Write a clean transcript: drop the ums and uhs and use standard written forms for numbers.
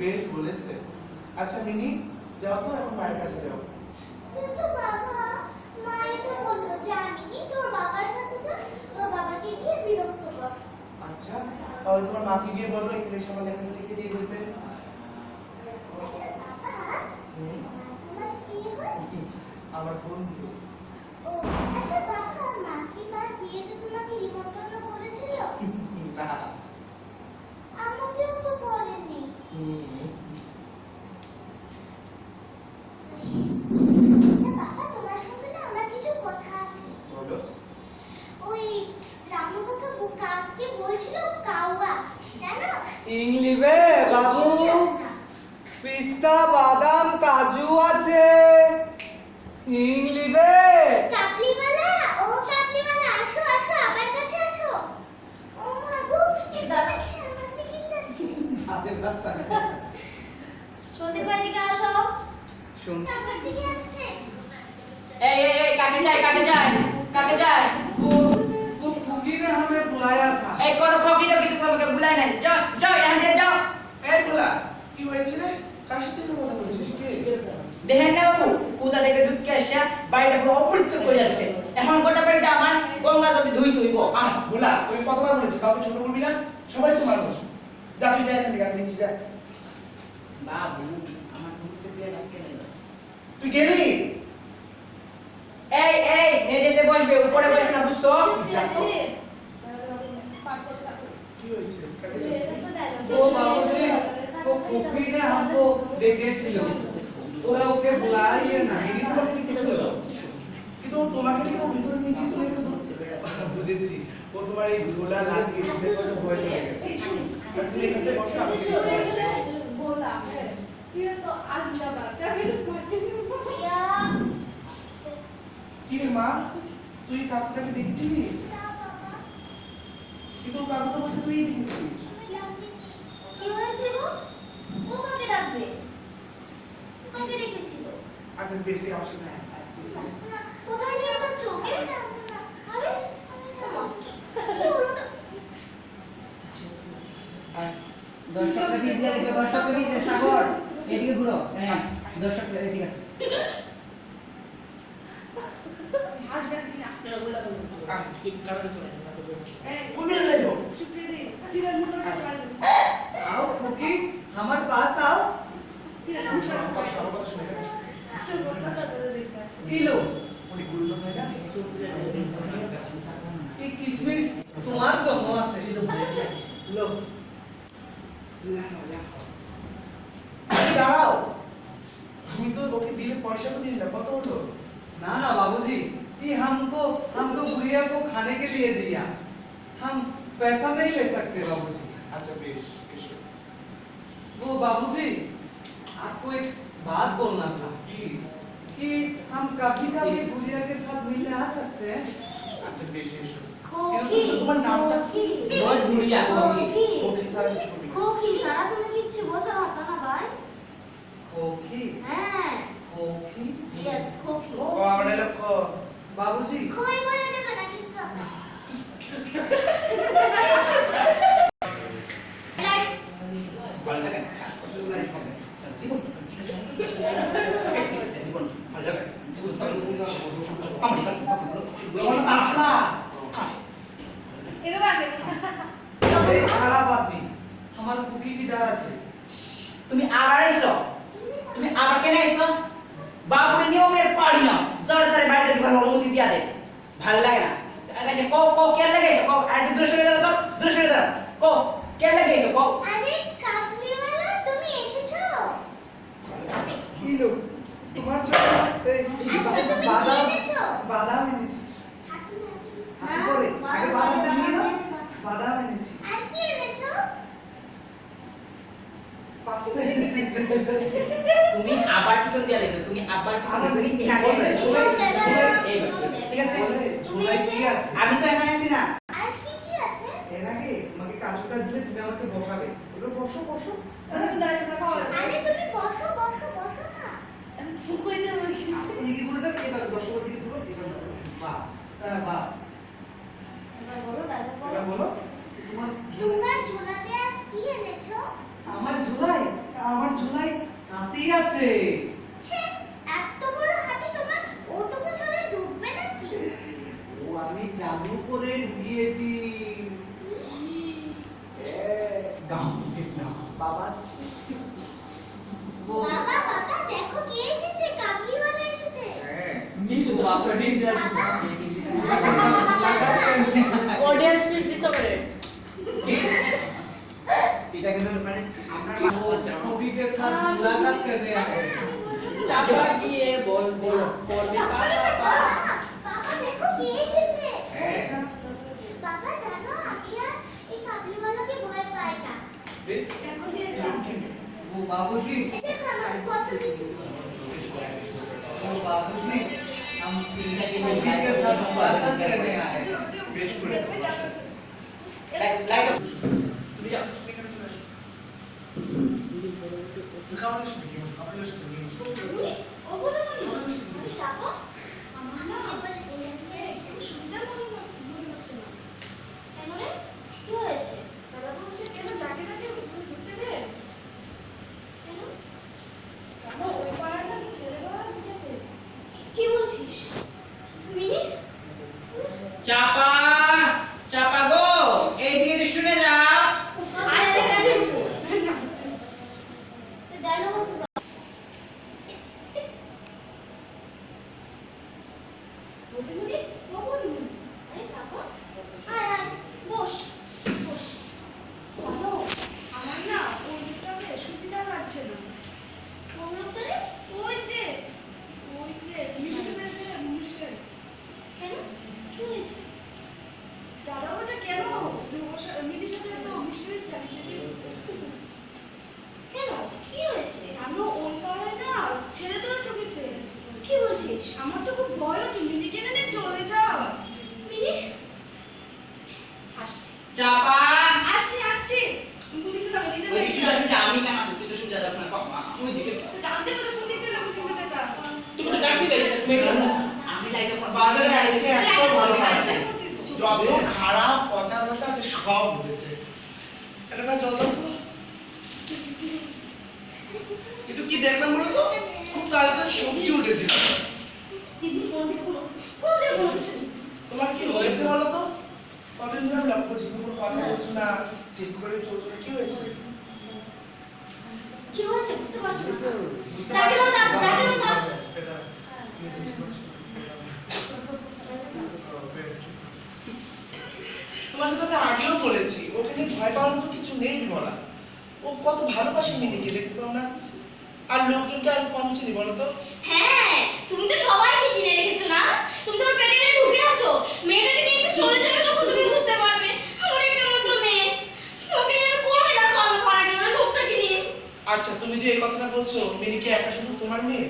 বেশ বলেছে। আচ্ছা মিনি, যাও তো এখন মায়ের কাছে যাও। কিন্তু বাবা, মাই তো বললো জানি তোর বাবার কাছে যা, তোর বাবাকে গিয়ে বিরক্ত কর। আচ্ছা, তাহলে তোমার মাকে গিয়ে বলো এখানে সবাই লেখাটা লিখে দিয়ে যেতে। আচ্ছা বাবা, তোমার কি হয়? আমার বন্ধু। ও আচ্ছা বাবা, মা কি মার বিয়েতে তোমাকে নিমন্ত্রণ করেছিল? না। আমাকেও তো বলেনি। আচ্ছা বাবা, তোমার সঙ্গে না আমার কিছু কথা আছে। বলো। ওই রামু কাকাকে বলছিল কাওয়া, জানো? ইংলিবে বাবু, পিস্তা বাদাম কাজু আছে। ইংলিবে কাবলিওয়ালা, ও কাবলিওয়ালা, আসো আসো আমার কাছে আসো। ও বাবু, এবার আমার দিকে যাচ্ছে। সন্দীপ ভাই দিকে আসো। শুন, আমার দিকে আসছে। এই এই এই কাকে যায় কাকে যায় কাকে যায় वो खुगी ने हमें बुलाया था। এই কোন ফকির কি তুমি আমাকে বুলাই নাই যাও যাও এখান থেকে যাও এই বলা, কি হয়েছে রে? কার সাথে একটু কথা বলছিস? কে? দেখেন না বাবু কোথা থেকে ঢুকে আসে বাড়িটা পুরো অপরিচ্ছন্ন করে যাচ্ছে এখন গোটা বাড়িটা আমার গঙ্গা জলে ধুই ধুইব আহ ভোলা, তুই কতবার বলেছি কাউকে ছোট করবি না? সবাই তো মানুষ। যা তুই যা এখান থেকে, আমি নিচ্ছি যা। বাবু আমার দুধে বিয়ে আসছে না তুই গেলি? এই এই মেঝেতে বসবে উপরে বসবে না বুঝছো যা তো। কি হয়েছে? কাকে যাবি? वो बाबूजी, वो खुगी ने हमको देखे छिलो। তোরা ওকে বুলাইয়ে না। দিদি তোমাকে ডেকেছিল? কিন্তু ও তোমাকে ডেকে ও ভিতরে নিয়ে চলে গেল তো? বুঝেছি, ও তোমার এই ঝোলা লাগিয়ে শুনে করে ভয় চলে গেছে। আর তুমি এখানে বসো, আমি ভিতরে আসছি। बोला है ये तो आज ना बात है फिर इसको ইয়া, কি রে মা, তুই কাকুটাকে দেখেছিলি? না বাবা, কিন্তু ও কাকু তো বলছে তুই দেখেছিস। আমি ডাকিনি। কি হয়েছে গো? ও কাকে ডাকবে? ও কাকে ডেকেছিল? আচ্ছা বেশ, তুই আমার সাথে আয়। না, না, কোথায় নিয়ে যাচ্ছ ওকে? আরে, আমি যাবো। কি হলো না? আয়। দর্শকরা কি দিয়ে দিছো দর্শকরা কি দিয়ে সাগর এদিকে ঘুরো হ্যাঁ দর্শকরা ঠিক আছে आज बैठ ना আয়। ए কোন বেলা যাইবো? शुक्रिया दी तीन मुंडो का मार आओ खुगी, हमारे पास आओ। तीन আমার কথা শোনো, আমার কথা শুনে গেছো। इलो, উনি গুরুজন হয় না? कि किसमिस तुम्हार जन्म আছে। लो, তুমি দাঁড়াও। তুমি তো ওকে দিলে পয়সা তো দিলি না, কত হলো? ना ना बाबूजी, ये हमको गुड़िया को खाने के लिए दिया। हम पैसा नहीं ले सकते बाबूजी। আচ্ছা বেশ, এসো। वो बाबूजी, आपको एक बात बोलना था কি? कि हम कभी कभी गुड़िया के साथ मिलने आ सकते हैं। আচ্ছা বেশ, এসো। খোকি, কিন্তু তোমার নামটা খোকি। নয় গুড়িয়া খোকি। ওকে সারা কিছু করবি না। খোকি, সারা তুমি কিচ্ছু বলতে পারতো না ভাই? खोखी, হ্যাঁ, खोखी। ইয়েস, খোকি। ক আমার ডায়লগ ক। बाबूजी, খই বলে দেবে না কিন্তু। লাইক, ভালো লাগে না? জীবন জীবন ভালো লাগে। ये बात ये खराब आदमी हमारा खुकी की दार আছে। তুমি আবার আইছো তুমি আবার কেন আইছো বাবুর নিয়মের পারি না জোর করে বাড়িতে ঢোকার অনুমতি দিয়া দে ভালো লাগে না আচ্ছা কো কো কে লাগাইছো কো আর একটু দূরে সরে দাও তো দূরে সরে দাও কো কে লাগাইছো কো আরে কাবলিওয়ালা, তুমি এসেছো? ইলো তোমার জন্য এই আজকে তুমি কি বাদাম এনেছো? বাদাম এনেছি। হাতি হাতে করে আগে বাদামটা নিয়ে নাও। বাদাম এনেছি। আর কি এনেছো? পাঁচটা এনেছি। তুমি আবার পিছন দিয়া লাইছো তুমি আবার পিছন আবার তুমি কি ইহা বলে? করবে পিছন দেবে না, এই পিছন দেবে। ঠিক আছে বলে ঝোলাই কি আছে? আমি তো এখানে আছি না আর কি কি আছে? এর আগে তোমাকে কাজুটা দিলে তুমি আমাকে বসাবে। এবার বসো বসো। तुम दाई का खाओ আরে তুমি বসো বসো বসো না। कोई दे এই কি পুরোটা এবার দর্শকের দিকে পুরো পিছনে বাস। বাস। এবার বলো, ডায়লগ এবার বলো। বলো তোমার তোমার ঝোলাতে আজ কি এনেছো? আমার ঝোলাই আমার ঝোলায় হাতি আছে। ছে, এত বড় হাতি তোমার ওটুকু ঝোলে ঢুকবে নাকি? ও আমি জাদু করে দিয়েছি। বাবা বাবা বাবা দেখো কে এসেছে, কাবলিওয়ালা এসেছে। ऑडियंस में दिस करे এটা কিন্তু মানে আমরা कभी के साथ मुलाकात करने आए हैं। चापा की ये बोल बोल बोल में বাবা বাবা দেখো কে এসেছে। হ্যাঁ বাবা জানো আমি আর এই কাবলিওয়ালাকে ভয় পাই না। বেশ এখন দিয়ে দাও। वो बाबूजी, এই দেখো আমার কত কিছু वो बाबूजी, हम सीधा के कभी के साथ मुलाकात करने आए हैं। বেশ করেছে লাইট তুমি যাও এখানে চলে আসো খাওয়ার সাথে কি বসো খাবারের সাথে কি বসো তুমি ও বলো তুমি সাপা আমার না আবার সুবিধা মনে হচ্ছে না। কেন রে কি হয়েছে? দাদা বলছে কেন যাকে তাকে ঘুরতে দে কেন? দাদা ওই পাড়াটা ছেড়ে দেওয়া উঠেছে। কি বলছিস মিনি? চাপা চাপা গো এই দিকে শুনে যাও আসতে গেছে তো ডায়লগ আছে বলতে বলতে বলতে আরে চাপা আয় আয় বস বস জানো আমার না ওই লোকটাকে সুবিধা লাগছে না। কোন লোকটা রে? ওই যে মিনিস্টার কেন কি হয়েছে? দাদা বলছে কেন মিনিস্টার তো মিষ্টি দিচ্ছে আমি সেটি কেন কি হয়েছে? জানো ওই পাড়ায় না ছেড়ে ধরে ঢুকেছে। কি বলছিস? আমার তো খুব ভয় হচ্ছে মিনিকে নিয়ে চলে যাও। মিনি আসছি চাপা আসছি আসছি তুমি দিতে যাবে দিতে ওই দিকে শুনে আমি না তুই তো শুনে যাস না বাবা ওই দিকে জানতে বলে ফোন দিতে না ফোন দিতে যেতা তুমি তো গাড়ি বের তুমি আমি লাইটে বাজারে আজকে এত ভালো আছে যত খারাপ পচা পচা আছে সব উঠেছে এটা না যত কিন্তু কি দেখলাম বলো তো খুব তাড়াতাড়ি সবজি উঠেছিল দিদি ফোন দিতে ফোন দিয়ে বলছে তোমার কি হয়েছে বলো তো কতদিন ধরে আমি লক্ষ্য করছি তুমি কোনো কথা বলছো না ঠিক করে চলছো না কি হয়েছে কি হয়েছে বুঝতে পারছো না? বুঝতে জাগিরো পারছি না, জাগিরো না। এটা কি বুঝতে পারছো তোমার সাথে আমি আগেও বলেছি ওকে নিয়ে ভয় পাওয়ার মতো কিছু নেই বলা ও কত ভালোবাসে মিনিকে দেখতে পাও না আর লোকজনকে আমি কম চিনি বলো তো হ্যাঁ তুমি তো সবাইকে চিনে রেখেছো না? তুমি তো ওর পেটে ঢুকে আছো। মেয়েটাকে নিয়ে একটু চলে যাবে তখন তুমি বুঝতে পারবে আমার একটা মাত্র মেয়ে। ওকে নিয়ে আমি কোনোদিন আর পারবো না লোকটাকে নিয়ে। আচ্ছা তুমি যে এই কথাটা বলছো মিনিকে একা শুধু তোমার মেয়ে